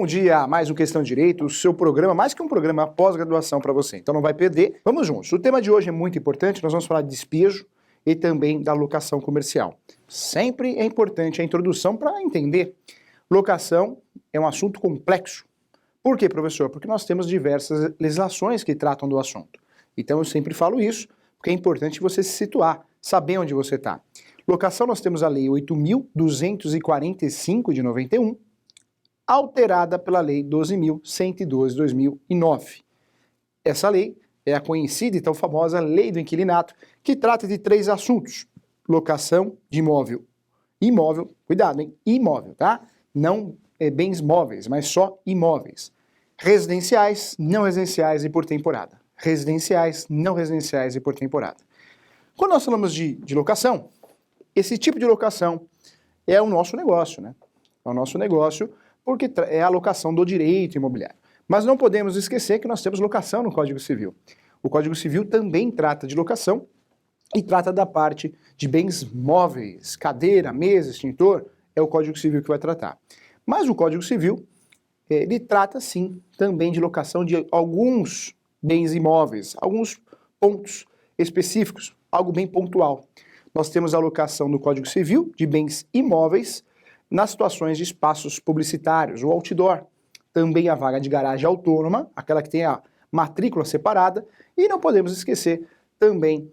Bom dia, mais um Questão de Direito, o seu programa, mais que um programa, pós-graduação para você. Então não vai perder. Vamos juntos. O tema de hoje é muito importante, nós vamos falar de despejo e também da locação comercial. Sempre é importante a introdução para entender. Locação é um assunto complexo. Por quê, professor? Porque nós temos diversas legislações que tratam do assunto. Então eu sempre falo isso, porque é importante você se situar, saber onde você está. Locação, nós temos a Lei 8.245 de 91, alterada pela Lei 12.112 de 2009. Essa lei é a conhecida e tão famosa Lei do Inquilinato, que trata de 3 assuntos: locação de imóvel, cuidado, hein? Imóvel, tá? Não bens móveis, mas só imóveis. Residenciais, não residenciais e por temporada. Residenciais, não residenciais e por temporada. Quando nós falamos de locação, esse tipo de locação é o nosso negócio, né? É o nosso negócio porque é a locação do direito imobiliário. Mas não podemos esquecer que nós temos locação no Código Civil. O Código Civil também trata de locação e trata da parte de bens móveis, cadeira, mesa, extintor, é o Código Civil que vai tratar. Mas o Código Civil, ele trata sim também de locação de alguns bens imóveis, alguns pontos específicos, algo bem pontual. Nós temos a locação no Código Civil de bens imóveis nas situações de espaços publicitários, o outdoor. Também a vaga de garagem autônoma, aquela que tem a matrícula separada, e não podemos esquecer também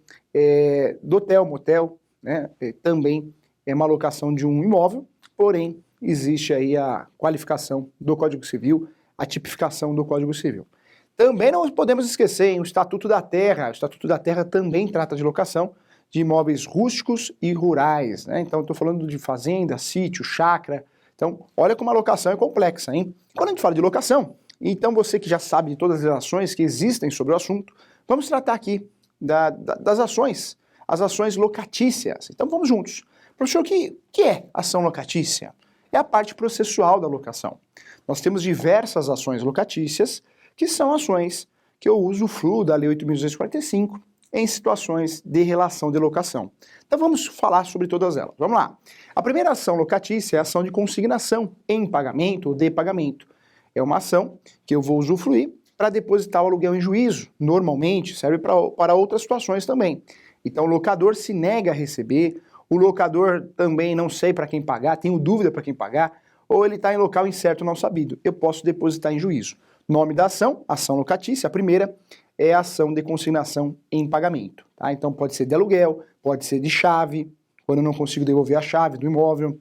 do hotel, motel, né? Também é uma locação de um imóvel, porém existe aí a qualificação do Código Civil, a tipificação do Código Civil. Também não podemos esquecer, hein, o Estatuto da Terra. O Estatuto da Terra também trata de locação de imóveis rústicos e rurais, né? Então, estou falando de fazenda, sítio, chácara. Então, olha como a locação é complexa, hein? Quando a gente fala de locação, então você que já sabe de todas as ações que existem sobre o assunto, vamos tratar aqui das ações, as ações locatícias. Então, vamos juntos. Professor, o que é ação locatícia? É a parte processual da locação. Nós temos diversas ações locatícias, que são ações que eu usufruo da Lei 8.245, em situações de relação de locação. Então vamos falar sobre todas elas. Vamos lá. A primeira ação locatícia é a ação de consignação em pagamento ou de pagamento. É uma ação que eu vou usufruir para depositar o aluguel em juízo. Normalmente serve para outras situações também. Então o locador se nega a receber, o locador também não sei para quem pagar, tenho dúvida para quem pagar, ou ele está em local incerto não sabido. Eu posso depositar em juízo. Nome da ação, ação locatícia. A primeira é a ação de consignação em pagamento. Tá? Então pode ser de aluguel, pode ser de chave, quando eu não consigo devolver a chave do imóvel.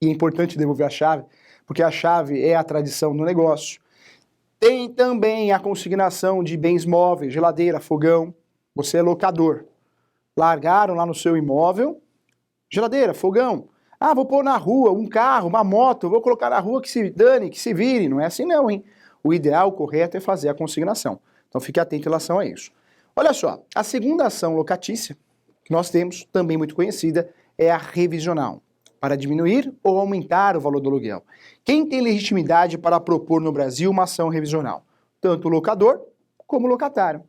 E é importante devolver a chave, porque a chave é a tradição do negócio. Tem também a consignação de bens móveis, geladeira, fogão. Você é locador. Largaram lá no seu imóvel, geladeira, fogão. Ah, vou pôr na rua um carro, uma moto, vou colocar na rua que se dane, que se vire. Não é assim não, hein? O ideal, o correto é fazer a consignação. Então fique atento em relação a isso. Olha só, a segunda ação locatícia que nós temos, também muito conhecida, é a revisional, para diminuir ou aumentar o valor do aluguel. Quem tem legitimidade para propor no Brasil uma ação revisional? Tanto o locador como o locatário.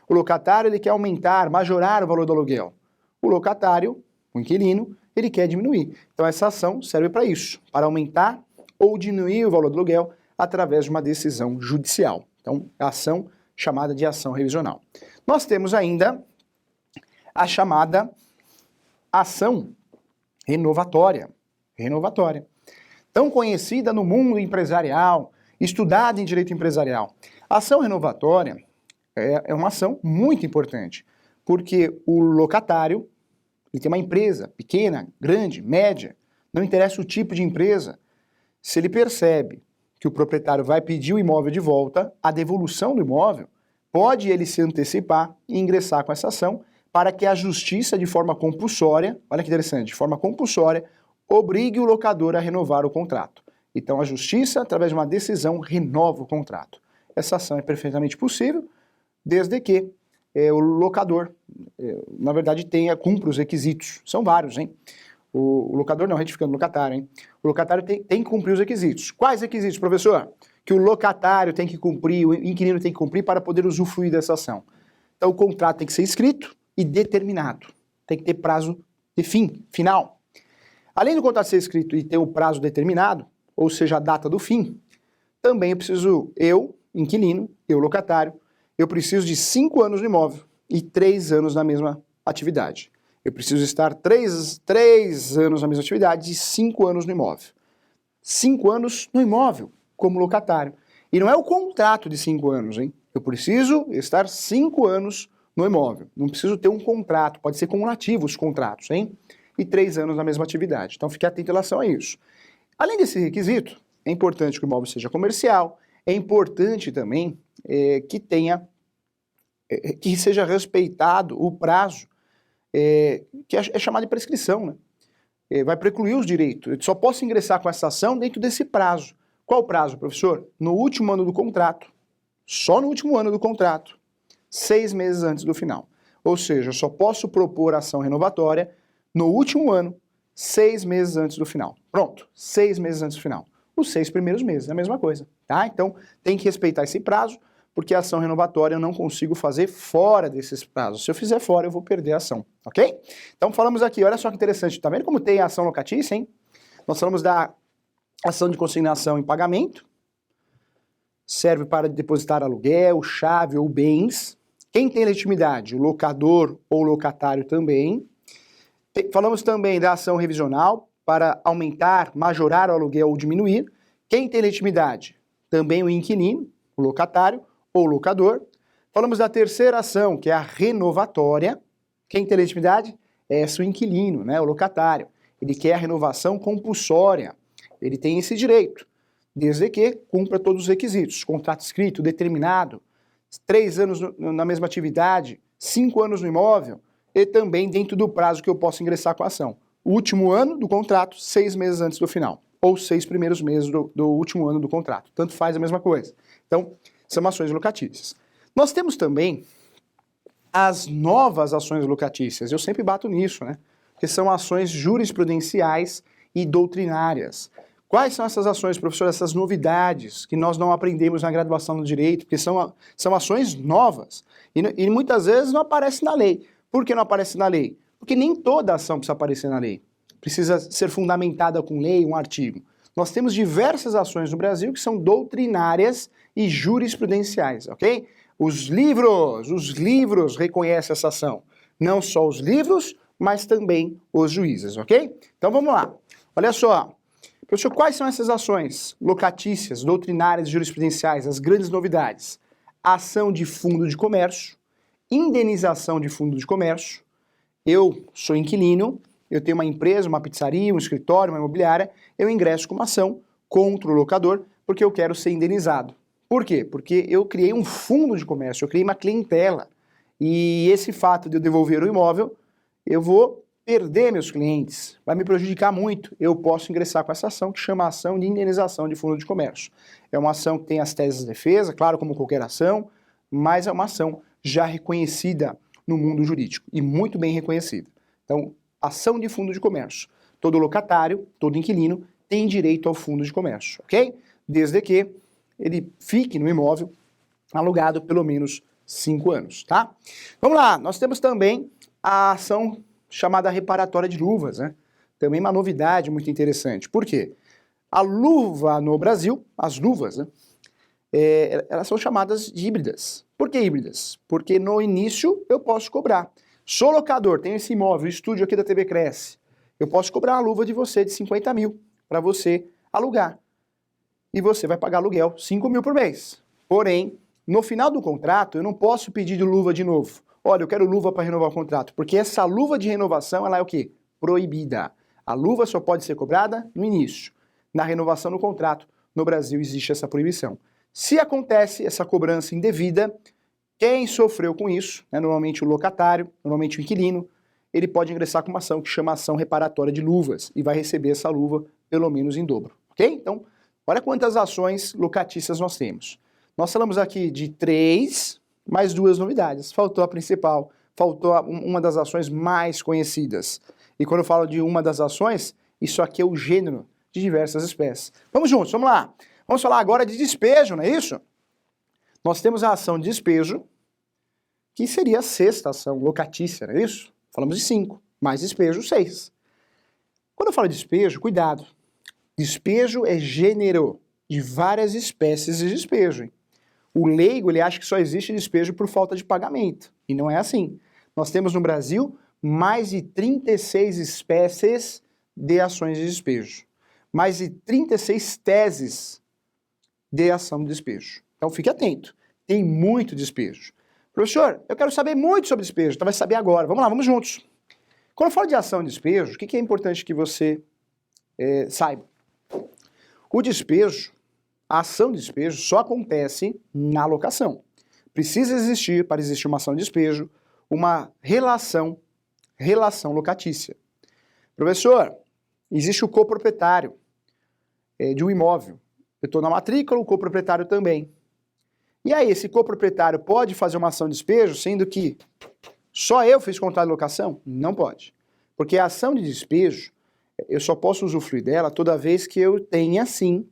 O locatário ele quer aumentar, majorar o valor do aluguel. O locatário, o inquilino, ele quer diminuir. Então essa ação serve para isso, para aumentar ou diminuir o valor do aluguel através de uma decisão judicial. Então, a ação chamada de ação revisional. Nós temos ainda a chamada ação renovatória. Tão conhecida no mundo empresarial, estudada em direito empresarial. A ação renovatória é uma ação muito importante, porque o locatário ele tem uma empresa pequena, grande, média, não interessa o tipo de empresa, se ele percebe que o proprietário vai pedir o imóvel de volta, a devolução do imóvel, pode ele se antecipar e ingressar com essa ação para que a justiça, de forma compulsória, olha que interessante, de forma compulsória, obrigue o locador a renovar o contrato. Então a justiça, através de uma decisão, renova o contrato. Essa ação é perfeitamente possível, desde que o locador, na verdade, cumpra os requisitos. São vários, hein? O locador não, retificando, o locatário, hein? O locatário tem que cumprir os requisitos. Quais requisitos, professor? Que o locatário tem que cumprir, o inquilino tem que cumprir para poder usufruir dessa ação. Então o contrato tem que ser escrito e determinado. Tem que ter prazo de final. Além do contrato ser escrito e ter o prazo determinado, ou seja, a data do fim, também eu, inquilino, eu, locatário, eu preciso de 5 anos no imóvel e 3 anos na mesma atividade. Eu preciso estar 3 anos na mesma atividade e 5 anos no imóvel. 5 anos no imóvel, como locatário. E não é o contrato de 5 anos, hein? Eu preciso estar 5 anos no imóvel. Não preciso ter um contrato, pode ser cumulativo os contratos, hein? E 3 anos na mesma atividade. Então fique atento em relação a isso. Além desse requisito, é importante que o imóvel seja comercial, é importante também que seja respeitado o prazo, que é chamado de prescrição, né? Vai precluir os direitos. Eu só posso ingressar com essa ação dentro desse prazo. Qual o prazo, professor? No último ano do contrato, só no último ano do contrato, 6 meses antes do final. Ou seja, eu só posso propor ação renovatória no último ano, 6 meses antes do final. Pronto, 6 meses antes do final. Os 6 primeiros meses, é a mesma coisa, tá? Então, tem que respeitar esse prazo, porque a ação renovatória eu não consigo fazer fora desses prazos. Se eu fizer fora, eu vou perder a ação, ok? Então, falamos aqui, olha só que interessante, tá vendo como tem a ação locatícia, hein? Nós falamos da ação de consignação em pagamento, serve para depositar aluguel, chave ou bens. Quem tem legitimidade? O locador ou locatário também. Falamos também da ação revisional, para aumentar, majorar o aluguel ou diminuir. Quem tem legitimidade? Também o inquilino, o locatário ou locador. Falamos da terceira ação, que é a renovatória. Quem tem legitimidade? É o inquilino, né, o locatário. Ele quer a renovação compulsória. Ele tem esse direito, desde que cumpra todos os requisitos. Contrato escrito, determinado, 3 anos na mesma atividade, 5 anos no imóvel e também dentro do prazo que eu posso ingressar com a ação. O último ano do contrato, 6 meses antes do final, ou 6 primeiros meses do último ano do contrato. Tanto faz a mesma coisa. Então, são ações locatícias. Nós temos também as novas ações locatícias. Eu sempre bato nisso, né? Que são ações jurisprudenciais e doutrinárias. Quais são essas ações, professor? Essas novidades que nós não aprendemos na graduação do direito, porque são ações novas e muitas vezes não aparecem na lei. Por que não aparece na lei? Porque nem toda ação precisa aparecer na lei. Precisa ser fundamentada com lei, um artigo. Nós temos diversas ações no Brasil que são doutrinárias e jurisprudenciais, ok? Os livros reconhecem essa ação. Não só os livros, mas também os juízes, ok? Então vamos lá. Olha só. Professor, quais são essas ações locatícias, doutrinárias e jurisprudenciais, as grandes novidades? Ação de fundo de comércio, indenização de fundo de comércio. Eu sou inquilino, eu tenho uma empresa, uma pizzaria, um escritório, uma imobiliária, eu ingresso com uma ação contra o locador porque eu quero ser indenizado. Por quê? Porque eu criei um fundo de comércio, eu criei uma clientela. E esse fato de eu devolver o imóvel, eu vou perder meus clientes, vai me prejudicar muito. Eu posso ingressar com essa ação que chama ação de indenização de fundo de comércio. É uma ação que tem as teses de defesa, claro, como qualquer ação, mas é uma ação já reconhecida no mundo jurídico e muito bem reconhecida. Então, ação de fundo de comércio. Todo locatário, todo inquilino tem direito ao fundo de comércio, ok? Desde que ele fique no imóvel alugado pelo menos 5 anos, tá? Vamos lá, nós temos também a ação chamada reparatória de luvas, né? Também uma novidade muito interessante. Por quê? A luva no Brasil, as luvas, né? Elas são chamadas de híbridas. Por que híbridas? Porque no início eu posso cobrar. Sou locador, tenho esse imóvel, estúdio aqui da TV Cresce. Eu posso cobrar uma luva de você de 50 mil para você alugar. E você vai pagar aluguel 5 mil por mês. Porém, no final do contrato, eu não posso pedir de luva de novo. Olha, eu quero luva para renovar o contrato, porque essa luva de renovação, ela é o quê? Proibida. A luva só pode ser cobrada no início. Na renovação do contrato, no Brasil existe essa proibição. Se acontece essa cobrança indevida, quem sofreu com isso, né, normalmente o locatário, normalmente o inquilino, ele pode ingressar com uma ação que chama ação reparatória de luvas e vai receber essa luva pelo menos em dobro, ok? Então, olha quantas ações locatícias nós temos. Nós falamos aqui de 3, mais 2 novidades. Faltou a principal, faltou uma das ações mais conhecidas. E quando eu falo de uma das ações, isso aqui é o gênero de diversas espécies. Vamos juntos, vamos lá. Vamos falar agora de despejo, não é isso? Nós temos a ação de despejo, que seria a 6ª ação locatícia, não é isso? Falamos de 5, mais despejo, 6. Quando eu falo de despejo, cuidado. Despejo é gênero, de várias espécies de despejo. O leigo, ele acha que só existe despejo por falta de pagamento. E não é assim. Nós temos no Brasil mais de 36 espécies de ações de despejo. Mais de 36 teses de ação de despejo. Então fique atento. Tem muito despejo. Professor, eu quero saber muito sobre despejo. Então vai saber agora. Vamos lá, vamos juntos. Quando eu falo de ação de despejo, o que é importante que você saiba? O despejo, a ação de despejo só acontece na locação. Precisa existir, para existir uma ação de despejo, uma relação locatícia. Professor, existe o coproprietário de um imóvel. Eu estou na matrícula, o coproprietário também. E aí, esse coproprietário pode fazer uma ação de despejo, sendo que só eu fiz contrato de locação? Não pode. Porque a ação de despejo, eu só posso usufruir dela toda vez que eu tenha, sim,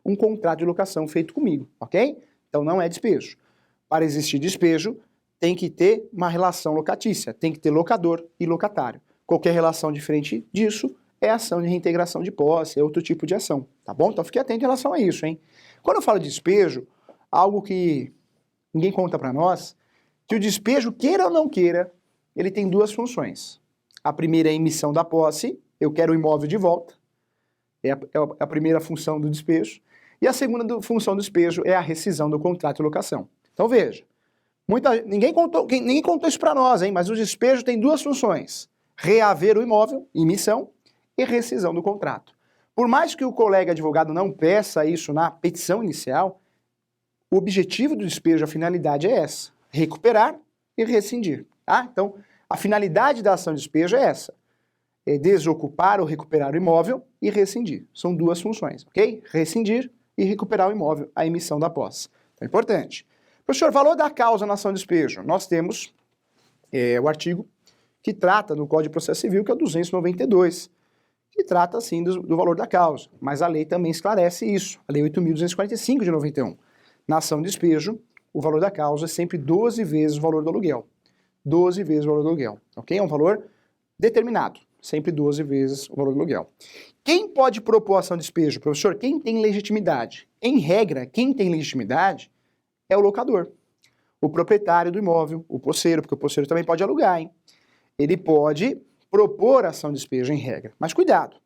um contrato de locação feito comigo, ok? Então não é despejo. Para existir despejo, tem que ter uma relação locatícia, tem que ter locador e locatário. Qualquer relação diferente disso é ação de reintegração de posse, é outro tipo de ação, tá bom? Então fique atento em relação a isso, hein? Quando eu falo de despejo, algo que ninguém conta para nós, que o despejo, queira ou não queira, ele tem duas funções. A primeira é a emissão da posse, eu quero o imóvel de volta, é a primeira função do despejo. E a segunda função do despejo é a rescisão do contrato de locação. Então veja, ninguém contou isso para nós, hein? Mas o despejo tem duas funções: reaver o imóvel, emissão, e rescisão do contrato. Por mais que o colega advogado não peça isso na petição inicial, o objetivo do despejo, a finalidade é essa: recuperar e rescindir. Tá? Então, a finalidade da ação de despejo é essa: é desocupar ou recuperar o imóvel e rescindir. São duas funções, ok? Rescindir e recuperar o imóvel, a emissão da posse. Então, é importante. Professor, valor da causa na ação de despejo. Nós temos o artigo que trata no Código de Processo Civil, que é o 292, que trata, sim, do valor da causa. Mas a lei também esclarece isso. A Lei 8.245 de 91. Na ação de despejo, o valor da causa é sempre 12 vezes o valor do aluguel. 12 vezes o valor do aluguel, ok? É um valor determinado. Sempre 12 vezes o valor do aluguel. Quem pode propor ação de despejo, professor? Quem tem legitimidade? Em regra, quem tem legitimidade é o locador, o proprietário do imóvel, o posseiro, porque o posseiro também pode alugar, hein? Ele pode propor ação de despejo em regra. Mas cuidado,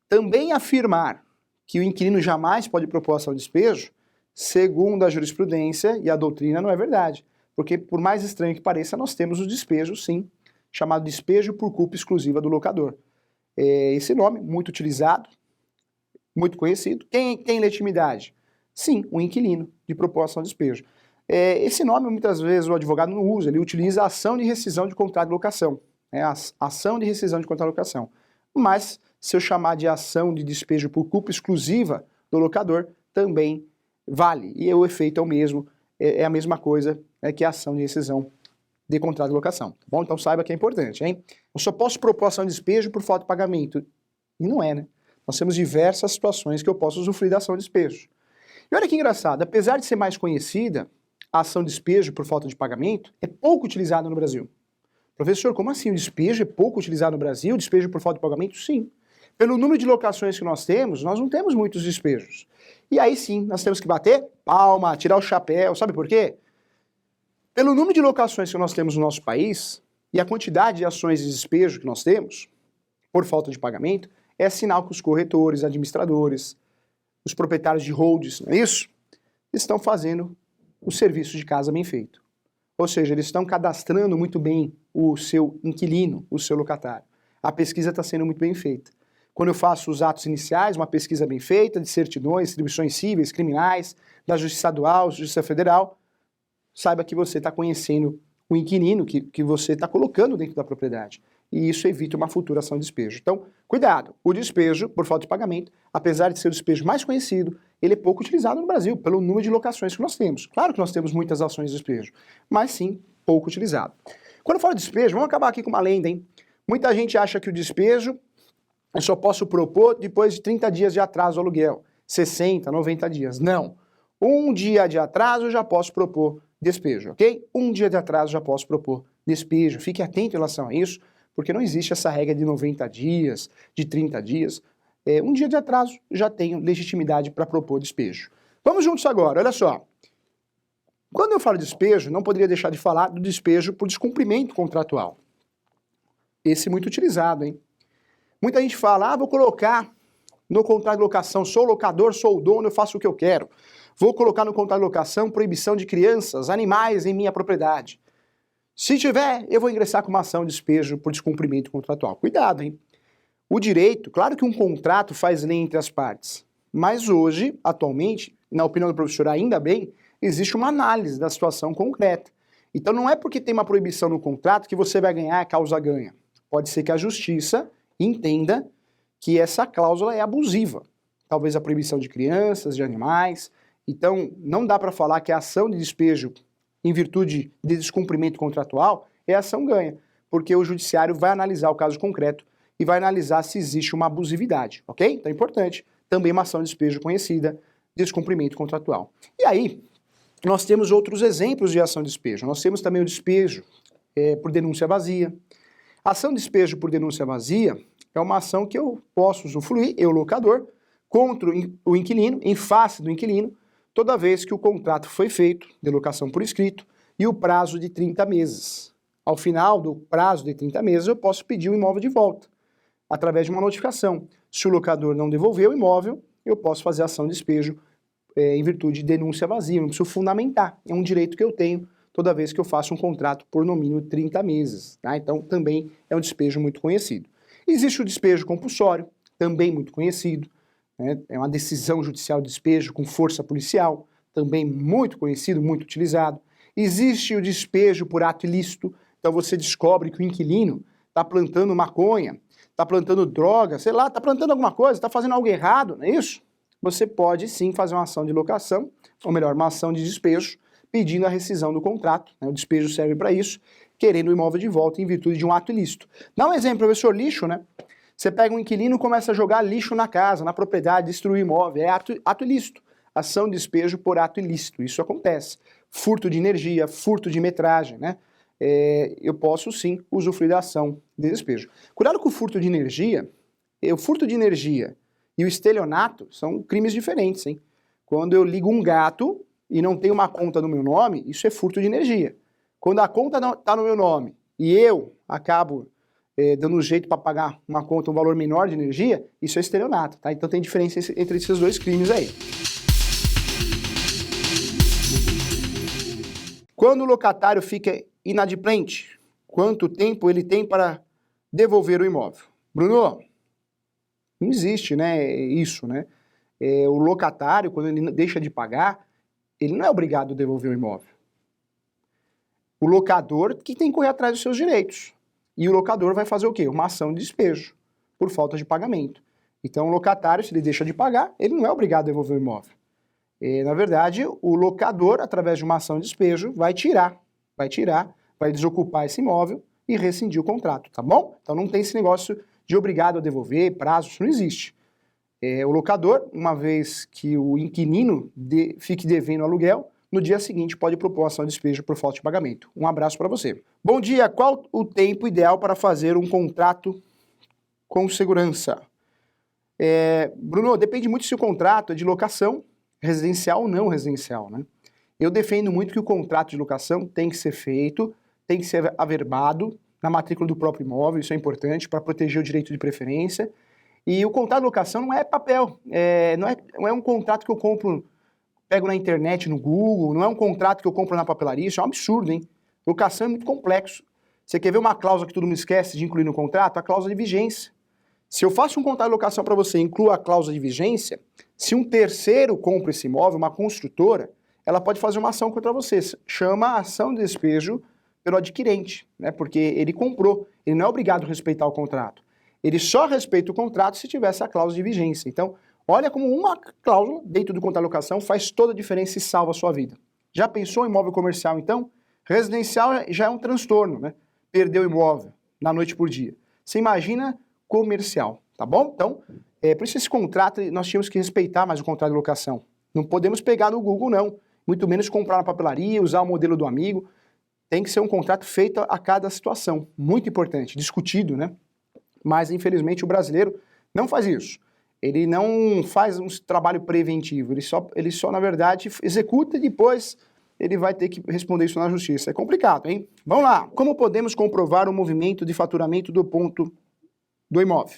também afirmar que o inquilino jamais pode propor ação de despejo, segundo a jurisprudência e a doutrina, não é verdade. Porque, por mais estranho que pareça, nós temos o despejo, sim, chamado despejo por culpa exclusiva do locador. Esse nome, muito utilizado, muito conhecido. Quem tem legitimidade? Sim, o inquilino de propor ação de despejo. Esse nome, muitas vezes, o advogado não usa, ele utiliza a ação de rescisão de contrato de locação. A ação de rescisão de contrato de locação. Mas, se eu chamar de ação de despejo por culpa exclusiva do locador, também vale. E o efeito é o mesmo, é a mesma coisa que a ação de rescisão de contrato de locação. Tá bom? Então saiba que é importante, hein? Eu só posso propor ação de despejo por falta de pagamento. E não é, né? Nós temos diversas situações que eu posso usufruir da ação de despejo. E olha que engraçado, apesar de ser mais conhecida, a ação de despejo por falta de pagamento é pouco utilizada no Brasil. Professor, como assim? O despejo é pouco utilizado no Brasil? O despejo por falta de pagamento? Sim. Pelo número de locações que nós não temos muitos despejos. E aí sim, nós temos que bater palma, tirar o chapéu. Sabe por quê? Pelo número de locações que nós temos no nosso país e a quantidade de ações de despejo que nós temos, por falta de pagamento, é sinal que os corretores, administradores, os proprietários de holds, não é isso? Estão fazendo o serviço de casa bem feito. Ou seja, eles estão cadastrando muito bem o seu inquilino, o seu locatário. A pesquisa está sendo muito bem feita. Quando eu faço os atos iniciais, uma pesquisa bem feita, de certidões, distribuições cíveis, criminais, da Justiça Estadual, Justiça Federal, saiba que você está conhecendo o inquilino que você está colocando dentro da propriedade. E isso evita uma futura ação de despejo. Então, cuidado, o despejo por falta de pagamento, apesar de ser o despejo mais conhecido, ele é pouco utilizado no Brasil, pelo número de locações que nós temos. Claro que nós temos muitas ações de despejo, mas sim, pouco utilizado. Quando eu falo de despejo, vamos acabar aqui com uma lenda, hein? Muita gente acha que o despejo eu só posso propor depois de 30 dias de atraso do aluguel, 60, 90 dias. Não. Um dia de atraso eu já posso propor despejo, ok? Um dia de atraso já posso propor despejo. Fique atento em relação a isso, porque não existe essa regra de 90 dias, de 30 dias. Um dia de atraso, já tenho legitimidade para propor despejo. Vamos juntos agora, olha só. Quando eu falo despejo, não poderia deixar de falar do despejo por descumprimento contratual. Esse muito utilizado, hein? Muita gente fala, vou colocar no contrato de locação, sou locador, sou o dono, eu faço o que eu quero. Vou colocar no contrato de locação proibição de crianças, animais em minha propriedade. Se tiver, eu vou ingressar com uma ação de despejo por descumprimento contratual. Cuidado, hein? O direito, claro que um contrato faz lei entre as partes, mas hoje, atualmente, na opinião do professor, ainda bem, existe uma análise da situação concreta. Então não é porque tem uma proibição no contrato que você vai ganhar a causa ganha. Pode ser que a justiça entenda que essa cláusula é abusiva. Talvez a proibição de crianças, de animais. Então não dá para falar que a ação de despejo em virtude de descumprimento contratual é ação ganha, porque o judiciário vai analisar o caso concreto e vai analisar se existe uma abusividade, ok? Então é importante. Também uma ação de despejo conhecida, descumprimento contratual. E aí, nós temos outros exemplos de ação de despejo. Nós temos também o despejo por denúncia vazia. A ação de despejo por denúncia vazia é uma ação que eu posso usufruir, eu locador, contra o inquilino, em face do inquilino, toda vez que o contrato foi feito, de locação por escrito, e o prazo de 30 meses. Ao final do prazo de 30 meses, eu posso pedir o imóvel de volta, através de uma notificação. Se o locador não devolver o imóvel, eu posso fazer ação de despejo em virtude de denúncia vazia, eu não preciso fundamentar. É um direito que eu tenho toda vez que eu faço um contrato por no mínimo 30 meses. Tá? Então também é um despejo muito conhecido. Existe o despejo compulsório, também muito conhecido. Né? É uma decisão judicial de despejo com força policial, também muito conhecido, muito utilizado. Existe o despejo por ato ilícito, então você descobre que o inquilino está plantando maconha, está plantando droga, sei lá, está plantando alguma coisa, está fazendo algo errado, não é isso? Você pode sim fazer uma ação de locação, ou melhor, uma ação de despejo, pedindo a rescisão do contrato, né? O despejo serve para isso, querendo o imóvel de volta em virtude de um ato ilícito. Dá um exemplo, professor, lixo, né? Você pega um inquilino e começa a jogar lixo na casa, na propriedade, destruir o imóvel, é ato ilícito. Ação de despejo por ato ilícito, isso acontece. Furto de energia, furto de metragem, né? Eu posso sim usufruir da ação de despejo. Cuidado com o furto de energia. O furto de energia e o estelionato são crimes diferentes, hein? Quando eu ligo um gato e não tem uma conta no meu nome, isso é furto de energia. Quando a conta está no meu nome e eu acabo dando um jeito para pagar uma conta, um valor menor de energia, isso é estelionato, tá? Então tem diferença entre esses dois crimes aí. Quando o locatário fica inadimplente, quanto tempo ele tem para devolver o imóvel? Bruno, não existe, né, isso, né? O locatário, quando ele deixa de pagar, ele não é obrigado a devolver o imóvel. O locador que tem que correr atrás dos seus direitos. E o locador vai fazer o quê? Uma ação de despejo, por falta de pagamento. Então o locatário, se ele deixa de pagar, ele não é obrigado a devolver o imóvel. Na verdade, o locador, através de uma ação de despejo, vai desocupar esse imóvel e rescindir o contrato, tá bom? Então não tem esse negócio de obrigado a devolver, prazo, isso não existe. O locador, uma vez que o inquilino fique devendo aluguel, no dia seguinte pode propor ação de despejo por falta de pagamento. Um abraço para você. Bom dia, qual o tempo ideal para fazer um contrato com segurança? Bruno, depende muito se o contrato é de locação, residencial ou não residencial, né? Eu defendo muito que o contrato de locação tem que ser feito, tem que ser averbado na matrícula do próprio imóvel, isso é importante para proteger o direito de preferência. E o contrato de locação não é papel, não é um contrato que eu compro, pego na internet, no Google, não é um contrato que eu compro na papelaria, isso é um absurdo, hein? Locação é muito complexo. Você quer ver uma cláusula que todo mundo esquece de incluir no contrato? A cláusula de vigência. Se eu faço um contrato de locação para você e incluo a cláusula de vigência, se um terceiro compra esse imóvel, uma construtora, ela pode fazer uma ação contra você. Chama a ação de despejo pelo adquirente, né? Porque ele comprou, ele não é obrigado a respeitar o contrato. Ele só respeita o contrato se tiver essa cláusula de vigência. Então, olha como uma cláusula dentro do contrato de locação faz toda a diferença e salva a sua vida. Já pensou em imóvel comercial, então? Residencial já é um transtorno, né? Perder o imóvel na noite por dia. Você imagina comercial, tá bom? Então, por isso esse contrato, nós tínhamos que respeitar mais o contrato de locação. Não podemos pegar no Google, não. Muito menos comprar na papelaria, usar o modelo do amigo. Tem que ser um contrato feito a cada situação. Muito importante, discutido, né? Mas, infelizmente, o brasileiro não faz isso. ele não faz um trabalho preventivo, ele só, na verdade, executa e depois ele vai ter que responder isso na justiça. É complicado, hein? Vamos lá. Como podemos comprovar o movimento de faturamento do ponto do imóvel?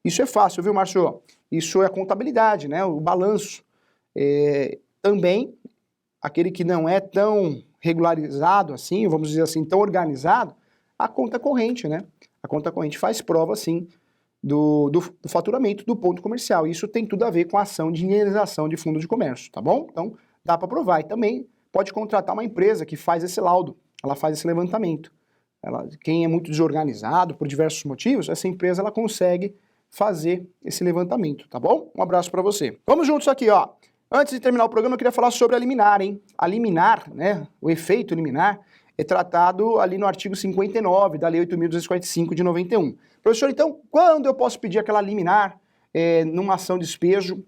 Isso é fácil, viu, Márcio? Isso é a contabilidade, né? O balanço. Também, aquele que não é tão regularizado assim, vamos dizer assim, tão organizado, a conta corrente, né? A conta corrente faz prova, sim, do faturamento do ponto comercial. Isso tem tudo a ver com a ação de indenização de fundo de comércio, tá bom? Então, dá para provar. E também pode contratar uma empresa que faz esse laudo, ela faz esse levantamento. Quem é muito desorganizado, por diversos motivos, essa empresa ela consegue fazer esse levantamento, tá bom? Um abraço para você. Vamos juntos aqui, ó. Antes de terminar o programa, eu queria falar sobre a liminar, hein? A liminar, né, o efeito liminar, é tratado ali no artigo 59 da Lei 8.245 de 91. Professor, então, quando eu posso pedir aquela liminar numa ação de despejo?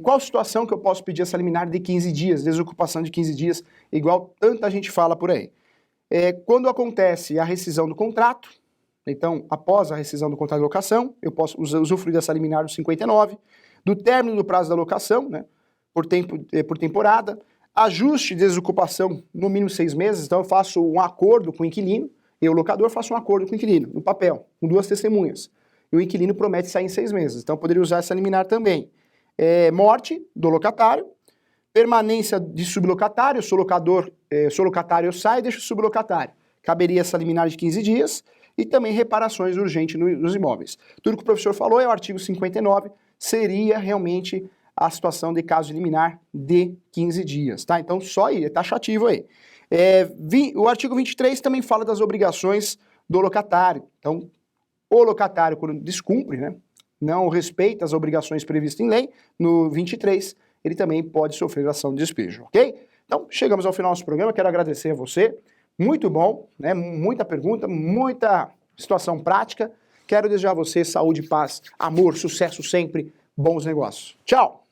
Qual situação que eu posso pedir essa liminar de 15 dias, desocupação de 15 dias, igual tanta gente fala por aí? Quando acontece a rescisão do contrato, então, após a rescisão do contrato de locação, eu posso usufruir dessa liminar do 59, do término do prazo da locação, né, por temporada, ajuste de desocupação no mínimo 6 meses, então eu faço um acordo com o inquilino, eu, locador, faço um acordo com o inquilino, no papel, com 2 testemunhas, e o inquilino promete sair em 6 meses, então eu poderia usar essa liminar também. Morte do locatário, permanência de sublocatário, sou locatário, eu saio e deixo o sublocatário. Caberia essa liminar de 15 dias e também reparações urgentes nos imóveis. Tudo que o professor falou é o artigo 59, seria realmente a situação de caso de liminar de 15 dias, tá? Então só aí, é taxativo aí. O artigo 23 também fala das obrigações do locatário. Então, o locatário, quando descumpre, né, não respeita as obrigações previstas em lei, no 23, ele também pode sofrer ação de despejo, ok? Então, chegamos ao final do nosso programa, quero agradecer a você, muito bom, né? Muita pergunta, muita situação prática, quero desejar a você saúde, paz, amor, sucesso sempre, bons negócios. Tchau!